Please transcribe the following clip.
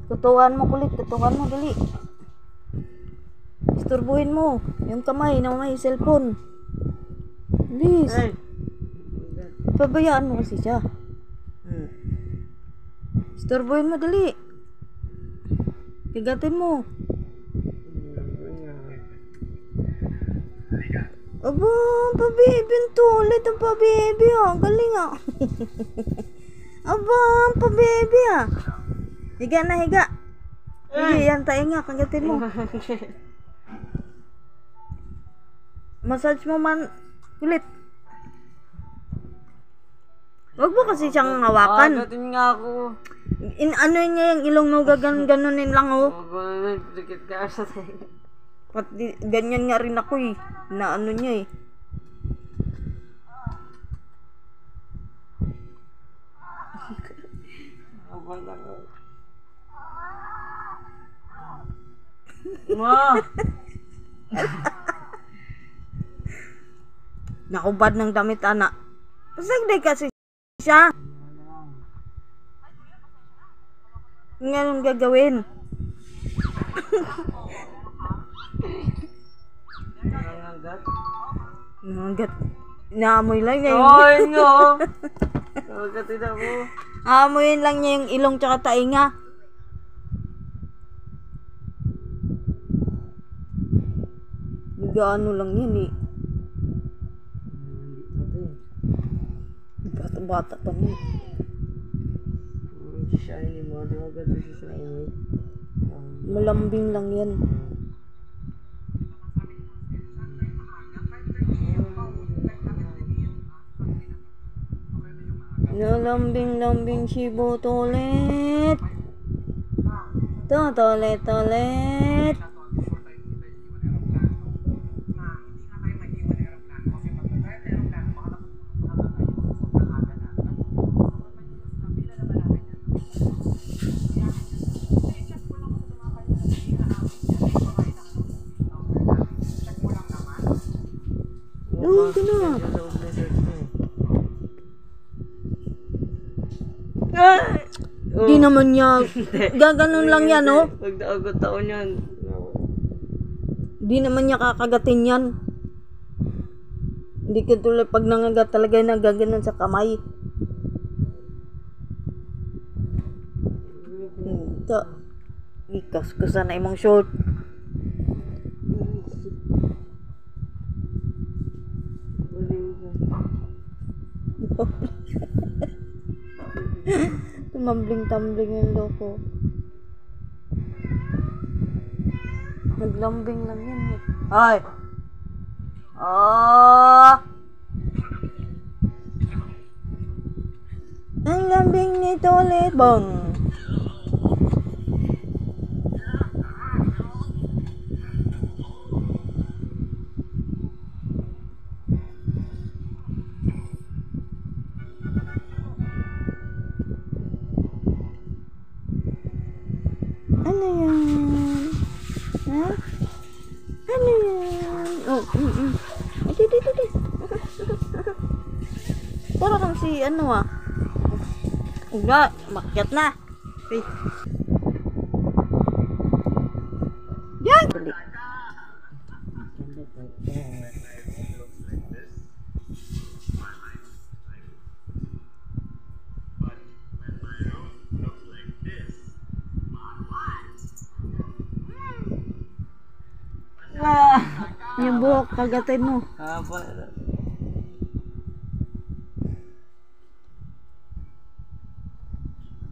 Kutuan mo kulit, kutuan mo dali. Isturbuhin mo yung kamay na may cellphone. Please. Ay. Pabayaan mo kasi siya. Isturbuhin mo dali. Kagatin mo. Aba, pa-baby to. Ulit ang pa-baby ah. Galing ah. Aba, pa-baby ah. Higa na, higa. Sige, yan tayo nga. Kagatin mo. Massage mo man. Kulit. Huwag mo kasi siyang hawakan. Agatin nga ako. Ano niya yung ilong mo ganunin lang oh. Dikit ka sa tayo. Pati ganyan nga rin ako eh. Na ano niya eh. Ma! Nakubad ng damit anak. Pasagday kasi siya. Ngayon gagawin. Nangagat. Naamoy lang niya yung... Ay, no! Nangagat ako. Aamoyin lang niya yung ilong tsaka tainga. Gaano lang yan eh. Bata-bata pa niya. Shiny mo, di ba gato siya sa inyo? Malambing lang yan. Nalambing-lambing si Botolet. Totolet-tolet. Oh, ito na. Di naman niya. Gaganon lang yan, oh. Pag naagot ako niyan. Di naman niya kakagatin yan. Hindi ka tulad pag nangagat talaga yung nagaganon sa kamay. Ito. Ikas-kusa na imong short. Tumambling-tambling yung loko. Naglambing lang yan eh. Ay! Oh! Ang lambing nito ulit. Bong! Ano yan? Ha? Ano yan? Oh, Ito. Para kang si ano ah. Uga, makyat na. Okay. Yan! Yung buhok, kagatin mo.